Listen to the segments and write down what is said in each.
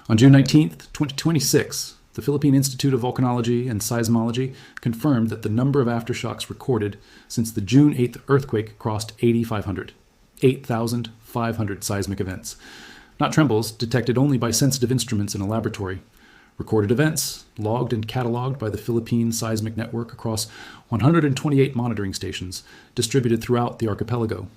On June 19th, 2026, the Philippine Institute of Volcanology and Seismology confirmed that the number of aftershocks recorded since the June 8th earthquake crossed 8,500 seismic events. Not trembles, detected only by sensitive instruments in a laboratory. Recorded events, logged and cataloged by the Philippine Seismic Network across 128 monitoring stations distributed throughout the archipelago.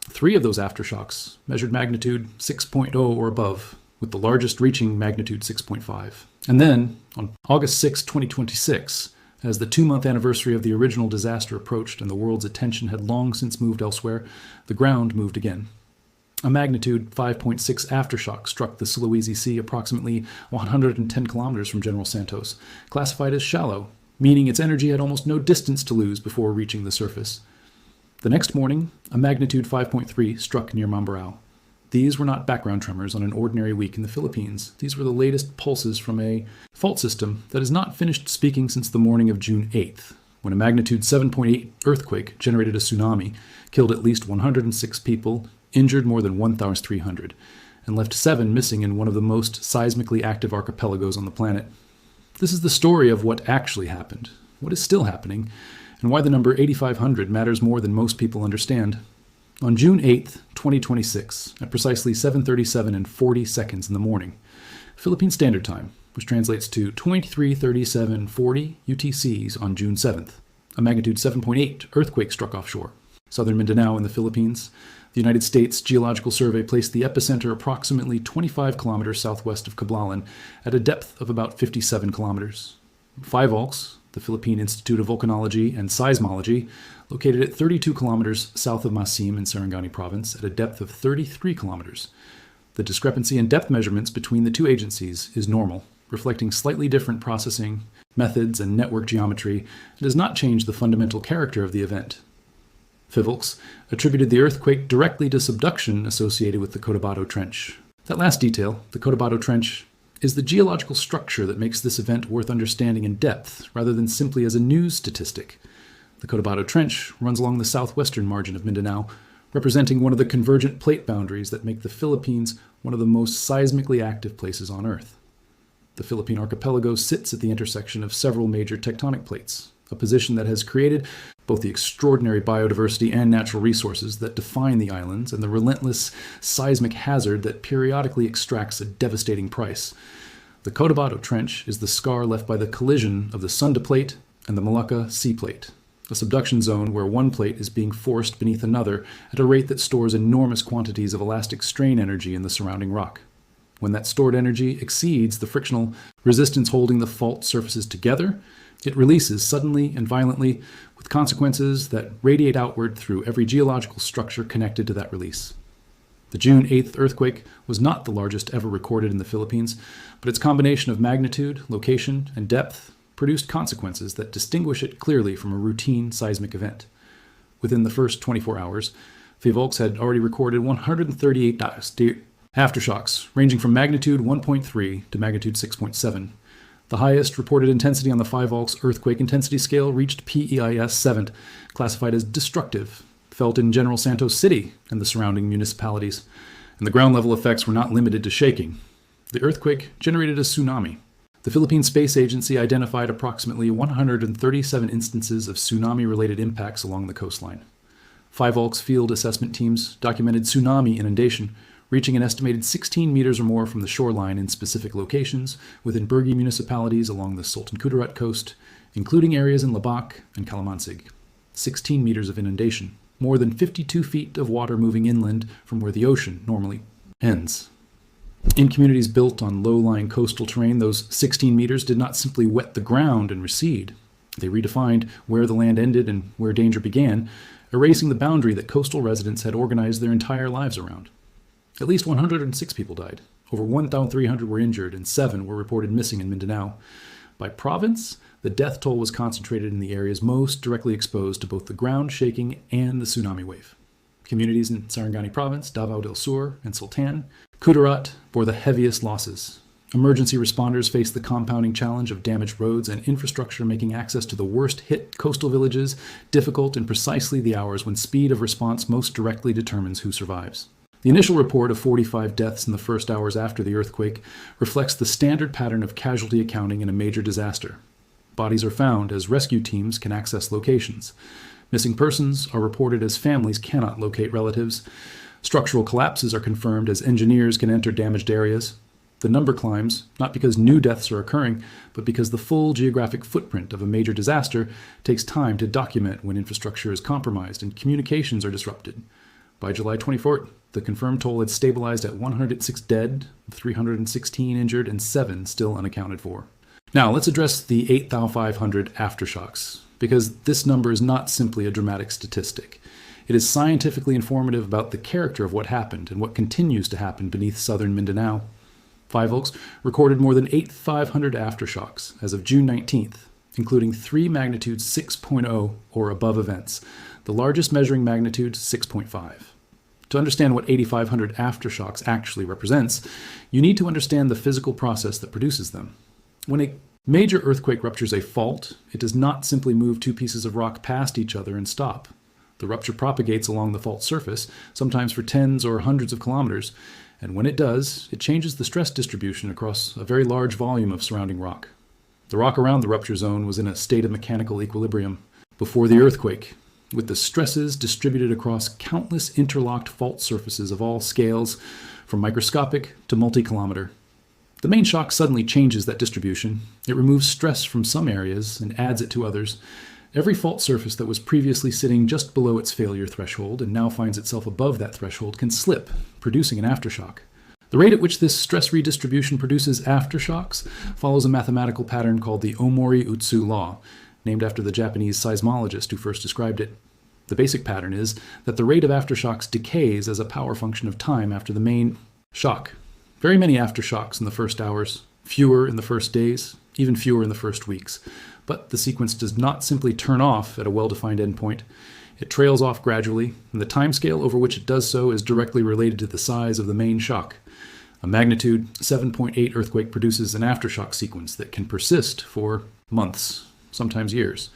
3 of those aftershocks measured magnitude 6.0 or above, with the largest reaching magnitude 6.5. And then, on August 6, 2026, as the 2-month anniversary of the original disaster approached and the world's attention had long since moved elsewhere, the ground moved again. A magnitude 5.6 aftershock struck the Sulawesi Sea approximately 110 kilometers from General Santos, classified as shallow, meaning its energy had almost no distance to lose before reaching the surface. The next morning, a magnitude 5.3 struck near Mamburao. These were not background tremors on an ordinary week in the Philippines. These were the latest pulses from a fault system that has not finished speaking since the morning of June 8th, when a magnitude 7.8 earthquake generated a tsunami, killed at least 106 people, injured more than 1,300, and left 7 missing in one of the most seismically active archipelagos on the planet. This is the story of what actually happened, what is still happening, and why the number 8,500 matters more than most people understand. On June 8th, 2026, at precisely 7:37 and 40 seconds in the morning, Philippine Standard Time, which translates to 23:37:40 UTCs on June 7th, a magnitude 7.8 earthquake struck offshore. Southern Mindanao in the Philippines, the United States Geological Survey placed the epicenter approximately 25 kilometers southwest of Cablalan at a depth of about 57 kilometers. Fivolks, the Philippine Institute of Volcanology and Seismology, located at 32 kilometers south of Masim in Sarangani province at a depth of 33 kilometers. The discrepancy in depth measurements between the two agencies is normal, reflecting slightly different processing methods and network geometry, and does not change the fundamental character of the event. Fivolks attributed the earthquake directly to subduction associated with the Cotabato Trench. That last detail, the Cotabato Trench, is the geological structure that makes this event worth understanding in depth, rather than simply as a news statistic. The Cotabato Trench runs along the southwestern margin of Mindanao, representing one of the convergent plate boundaries that make the Philippines one of the most seismically active places on Earth. The Philippine archipelago sits at the intersection of several major tectonic plates, a position that has created both the extraordinary biodiversity and natural resources that define the islands and the relentless seismic hazard that periodically extracts a devastating price. The Cotabato Trench is the scar left by the collision of the Sunda Plate and the Malacca Sea Plate, a subduction zone where one plate is being forced beneath another at a rate that stores enormous quantities of elastic strain energy in the surrounding rock. When that stored energy exceeds the frictional resistance holding the fault surfaces together, it releases suddenly and violently, with consequences that radiate outward through every geological structure connected to that release. The June 8th earthquake was not the largest ever recorded in the Philippines, but its combination of magnitude, location, and depth produced consequences that distinguish it clearly from a routine seismic event. Within the first 24 hours, Fivolks had already recorded 138 aftershocks, ranging from magnitude 1.3 to magnitude 6.7. The highest reported intensity on the Fivolks earthquake intensity scale reached PEIS 7, classified as destructive, felt in General Santos City and the surrounding municipalities. And the ground level effects were not limited to shaking. The earthquake generated a tsunami. The Philippine Space Agency identified approximately 137 instances of tsunami-related impacts along the coastline. Fivolks field assessment teams documented tsunami inundation, reaching an estimated 16 meters or more from the shoreline in specific locations within Burgi municipalities along the Sultan Kudarat coast, including areas in Labac and Calamansig. 16 meters of inundation, more than 52 feet of water moving inland from where the ocean normally ends. In communities built on low-lying coastal terrain, those 16 meters did not simply wet the ground and recede. They redefined where the land ended and where danger began, erasing the boundary that coastal residents had organized their entire lives around. At least 106 people died. Over 1,300 were injured, and 7 were reported missing in Mindanao. By province, the death toll was concentrated in the areas most directly exposed to both the ground shaking and the tsunami wave. Communities in Sarangani province, Davao del Sur, and Sultan, Kudarat bore the heaviest losses. Emergency responders faced the compounding challenge of damaged roads and infrastructure, making access to the worst-hit coastal villages difficult in precisely the hours when speed of response most directly determines who survives. The initial report of 45 deaths in the first hours after the earthquake reflects the standard pattern of casualty accounting in a major disaster. Bodies are found as rescue teams can access locations. Missing persons are reported as families cannot locate relatives. Structural collapses are confirmed as engineers can enter damaged areas. The number climbs, not because new deaths are occurring, but because the full geographic footprint of a major disaster takes time to document when infrastructure is compromised and communications are disrupted. By July 24th, the confirmed toll had stabilized at 106 dead, 316 injured, and 7 still unaccounted for. Now, let's address the 8,500 aftershocks, because this number is not simply a dramatic statistic. It is scientifically informative about the character of what happened and what continues to happen beneath southern Mindanao. Five Oaks recorded more than 8,500 aftershocks as of June 19th, including 3 magnitude 6.0 or above events, the largest measuring magnitude 6.5. To understand what 8,500 aftershocks actually represents, you need to understand the physical process that produces them. When a major earthquake ruptures a fault, it does not simply move 2 pieces of rock past each other and stop. The rupture propagates along the fault surface, sometimes for tens or hundreds of kilometers, and when it does, it changes the stress distribution across a very large volume of surrounding rock. The rock around the rupture zone was in a state of mechanical equilibrium before the earthquake, with the stresses distributed across countless interlocked fault surfaces of all scales, from microscopic to multi-kilometer. The main shock suddenly changes that distribution. It removes stress from some areas and adds it to others. Every fault surface that was previously sitting just below its failure threshold and now finds itself above that threshold can slip, producing an aftershock. The rate at which this stress redistribution produces aftershocks follows a mathematical pattern called the Omori-Utsu law, named after the Japanese seismologist who first described it. The basic pattern is that the rate of aftershocks decays as a power function of time after the main shock. Very many aftershocks in the first hours, fewer in the first days, even fewer in the first weeks. But the sequence does not simply turn off at a well-defined endpoint. It trails off gradually, and the timescale over which it does so is directly related to the size of the main shock. A magnitude 7.8 earthquake produces an aftershock sequence that can persist for months, sometimes years.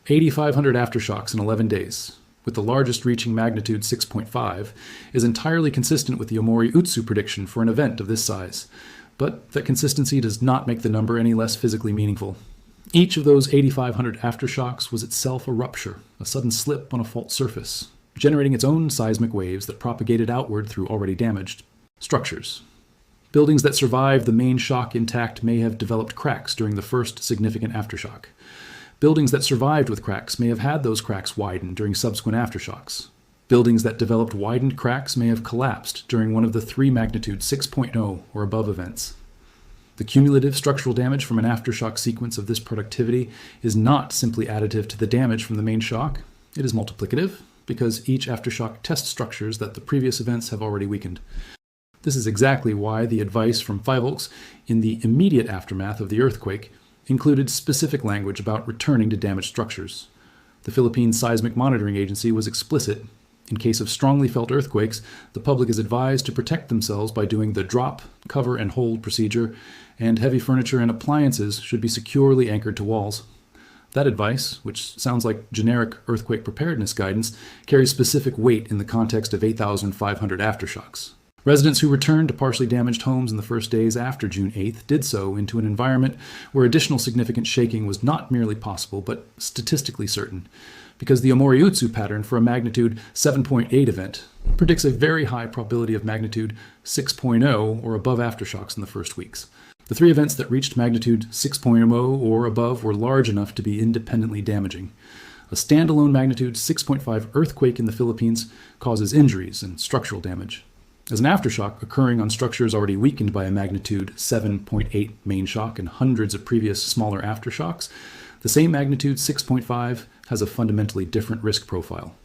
8,500 aftershocks in 11 days, with the largest reaching magnitude 6.5, is entirely consistent with the Omori-Utsu prediction for an event of this size. But that consistency does not make the number any less physically meaningful. Each of those 8,500 aftershocks was itself a rupture, a sudden slip on a fault surface, generating its own seismic waves that propagated outward through already damaged structures. Buildings that survived the main shock intact may have developed cracks during the first significant aftershock. Buildings that survived with cracks may have had those cracks widened during subsequent aftershocks. Buildings that developed widened cracks may have collapsed during one of the 3 magnitude 6.0 or above events. The cumulative structural damage from an aftershock sequence of this productivity is not simply additive to the damage from the main shock. It is multiplicative, because each aftershock tests structures that the previous events have already weakened. This is exactly why the advice from Five Oaks in the immediate aftermath of the earthquake included specific language about returning to damaged structures. The Philippine Seismic Monitoring Agency was explicit. In case of strongly felt earthquakes, the public is advised to protect themselves by doing the drop, cover, and hold procedure, and heavy furniture and appliances should be securely anchored to walls. That advice, which sounds like generic earthquake preparedness guidance, carries specific weight in the context of 8,500 aftershocks. Residents who returned to partially damaged homes in the first days after June 8th did so into an environment where additional significant shaking was not merely possible, but statistically certain, because the Omori-Utsu pattern for a magnitude 7.8 event predicts a very high probability of magnitude 6.0 or above aftershocks in the first weeks. The 3 events that reached magnitude 6.0 or above were large enough to be independently damaging. A standalone magnitude 6.5 earthquake in the Philippines causes injuries and structural damage. As an aftershock occurring on structures already weakened by a magnitude 7.8 main shock and hundreds of previous smaller aftershocks, the same magnitude 6.5 has a fundamentally different risk profile.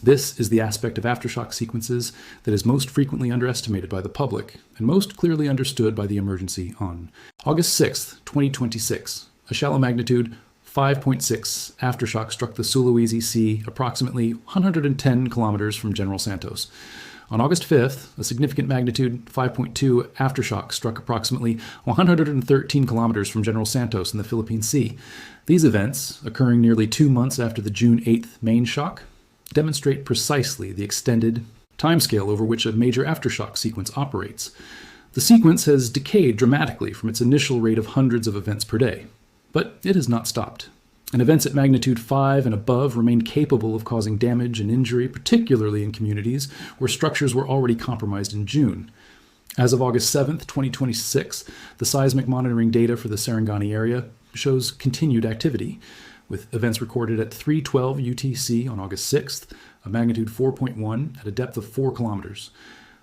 This is the aspect of aftershock sequences that is most frequently underestimated by the public and most clearly understood by the emergency on August 6, 2026. A shallow magnitude 5.6 aftershock struck the Sulawesi Sea approximately 110 kilometers from General Santos. On August 5th, a significant magnitude 5.2 aftershock struck approximately 113 kilometers from General Santos in the Philippine Sea. These events, occurring nearly 2 months after the June 8th main shock, demonstrate precisely the extended, timescale over which a major aftershock sequence operates. The sequence has decayed dramatically from its initial rate of hundreds of events per day, but it has not stopped. And events at magnitude 5 and above remain capable of causing damage and injury, particularly in communities where structures were already compromised in June. As of August 7th, 2026, the seismic monitoring data for the Sarangani area shows continued activity, with events recorded at 3:12 UTC on August 6th, a magnitude 4.1 at a depth of 4 kilometers,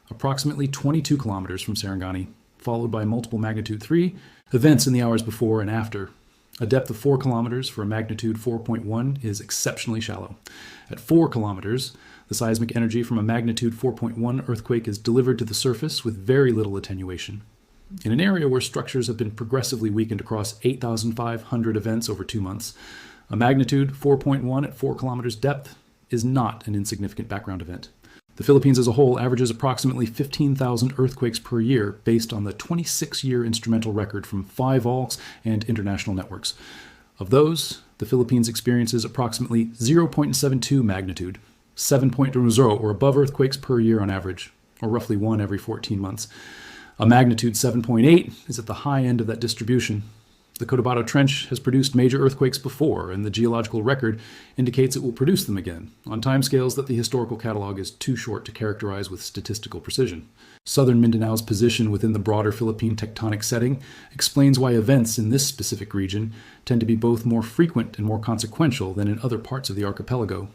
approximately 22 kilometers from Sarangani, followed by multiple magnitude 3 events in the hours before and after. A depth of 4 kilometers for a magnitude 4.1 is exceptionally shallow. At 4 kilometers, the seismic energy from a magnitude 4.1 earthquake is delivered to the surface with very little attenuation. In an area where structures have been progressively weakened across 8,500 events over 2 months, a magnitude 4.1 at 4 kilometers depth is not an insignificant background event. The Philippines as a whole averages approximately 15,000 earthquakes per year based on the 26-year instrumental record from 5ALS and international networks. Of those, the Philippines experiences approximately 0.72 magnitude, 7.0 or above earthquakes per year on average, or roughly 1 every 14 months. A magnitude 7.8 is at the high end of that distribution. The Cotabato Trench has produced major earthquakes before, and the geological record indicates it will produce them again, on timescales that the historical catalog is too short to characterize with statistical precision. Southern Mindanao's position within the broader Philippine tectonic setting explains why events in this specific region tend to be both more frequent and more consequential than in other parts of the archipelago.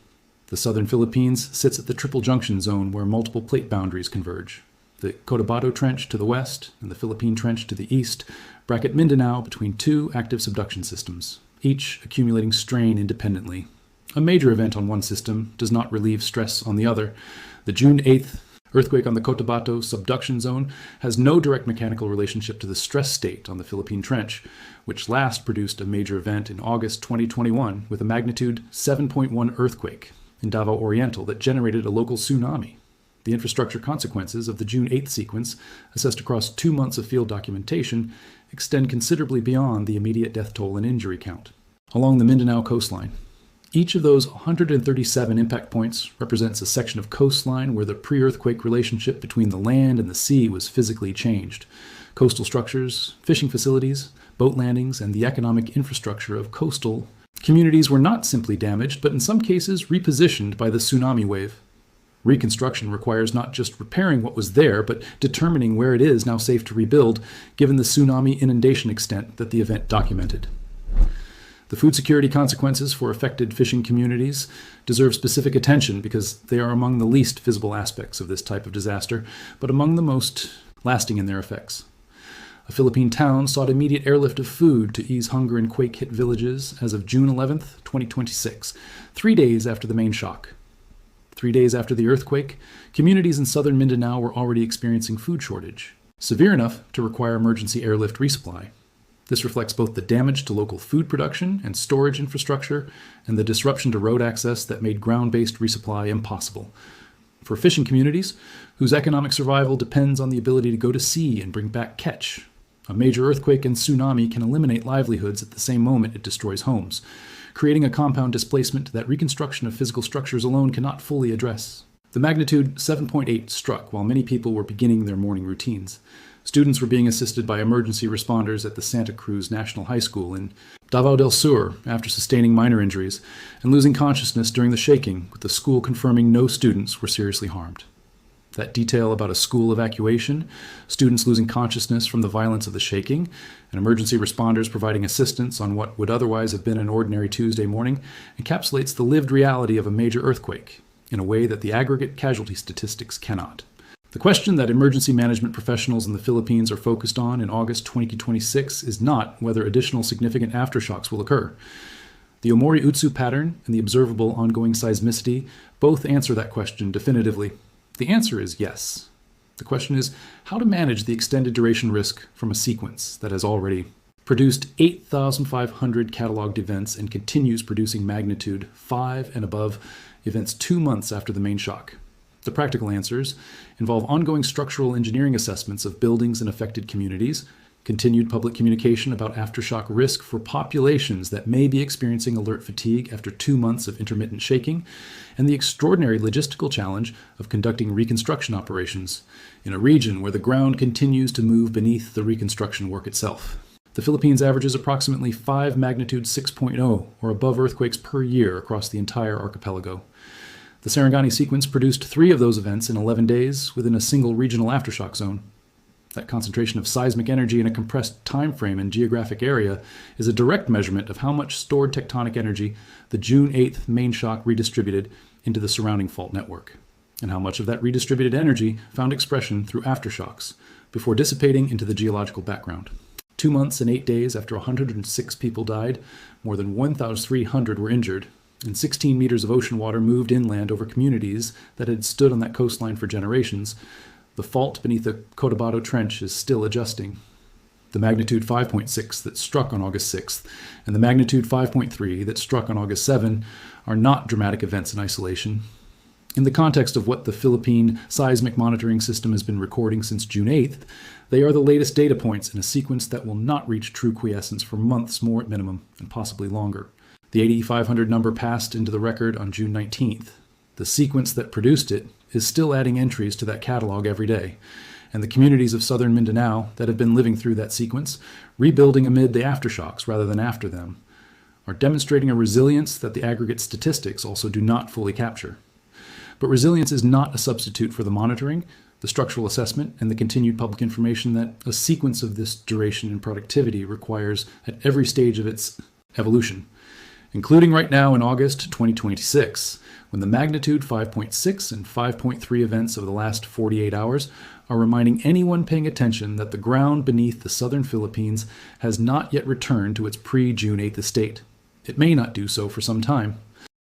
The southern Philippines sits at the triple junction zone where multiple plate boundaries converge. The Cotabato Trench to the west and the Philippine Trench to the east bracket Mindanao between two active subduction systems, each accumulating strain independently. A major event on one system does not relieve stress on the other. The June 8th earthquake on the Cotabato subduction zone has no direct mechanical relationship to the stress state on the Philippine Trench, which last produced a major event in August 2021 with a magnitude 7.1 earthquake in Davao Oriental that generated a local tsunami. The infrastructure consequences of the June 8th sequence, assessed across 2 months of field documentation, extend considerably beyond the immediate death toll and injury count. Along the Mindanao coastline, each of those 137 impact points represents a section of coastline where the pre-earthquake relationship between the land and the sea was physically changed. Coastal structures, fishing facilities, boat landings, and the economic infrastructure of coastal communities were not simply damaged, but in some cases repositioned by the tsunami wave. Reconstruction requires not just repairing what was there, but determining where it is now safe to rebuild, given the tsunami inundation extent that the event documented. The food security consequences for affected fishing communities deserve specific attention because they are among the least visible aspects of this type of disaster, but among the most lasting in their effects. A Philippine town sought immediate airlift of food to ease hunger in quake-hit villages as of June 11th, 2026, 3 days after the main shock. 3 days after the earthquake, communities in southern Mindanao were already experiencing food shortage, severe enough to require emergency airlift resupply. This reflects both the damage to local food production and storage infrastructure and the disruption to road access that made ground-based resupply impossible. For fishing communities, whose economic survival depends on the ability to go to sea and bring back catch, a major earthquake and tsunami can eliminate livelihoods at the same moment it destroys homes, creating a compound displacement that reconstruction of physical structures alone cannot fully address. The magnitude 7.8 struck while many people were beginning their morning routines. Students were being assisted by emergency responders at the Santa Cruz National High School in Davao del Sur after sustaining minor injuries and losing consciousness during the shaking, with the school confirming no students were seriously harmed. That detail about a school evacuation, students losing consciousness from the violence of the shaking, and emergency responders providing assistance on what would otherwise have been an ordinary Tuesday morning encapsulates the lived reality of a major earthquake in a way that the aggregate casualty statistics cannot. The question that emergency management professionals in the Philippines are focused on in August 2026 is not whether additional significant aftershocks will occur. The Omori-Utsu pattern and the observable ongoing seismicity both answer that question definitively. The answer is yes. The question is how to manage the extended duration risk from a sequence that has already produced 8,500 cataloged events and continues producing magnitude 5 and above events 2 months after the main shock. The practical answers involve ongoing structural engineering assessments of buildings and affected communities, continued public communication about aftershock risk for populations that may be experiencing alert fatigue after 2 months of intermittent shaking, and the extraordinary logistical challenge of conducting reconstruction operations in a region where the ground continues to move beneath the reconstruction work itself. The Philippines averages approximately 5 magnitude 6.0 or above earthquakes per year across the entire archipelago. The Sarangani sequence produced 3 of those events in 11 days within a single regional aftershock zone. That concentration of seismic energy in a compressed time frame and geographic area is a direct measurement of how much stored tectonic energy the June 8th main shock redistributed into the surrounding fault network, and how much of that redistributed energy found expression through aftershocks before dissipating into the geological background. 2 months and 8 days after 106 people died, more than 1,300 were injured, and 16 meters of ocean water moved inland over communities that had stood on that coastline for generations, the fault beneath the Cotabato Trench is still adjusting. The magnitude 5.6 that struck on August 6th and the magnitude 5.3 that struck on August 7 are not dramatic events in isolation. In the context of what the Philippine seismic monitoring system has been recording since June 8th, they are the latest data points in a sequence that will not reach true quiescence for months more at minimum, and possibly longer. The 8,500 number passed into the record on June 19th. The sequence that produced it is still adding entries to that catalog every day, and the communities of southern Mindanao that have been living through that sequence, rebuilding amid the aftershocks rather than after them, are demonstrating a resilience that the aggregate statistics also do not fully capture. But resilience is not a substitute for the monitoring, the structural assessment, and the continued public information that a sequence of this duration and productivity requires at every stage of its evolution, including right now in August 2026, when the magnitude 5.6 and 5.3 events of the last 48 hours are reminding anyone paying attention that the ground beneath the southern Philippines has not yet returned to its pre-June 8th state. It may not do so for some time.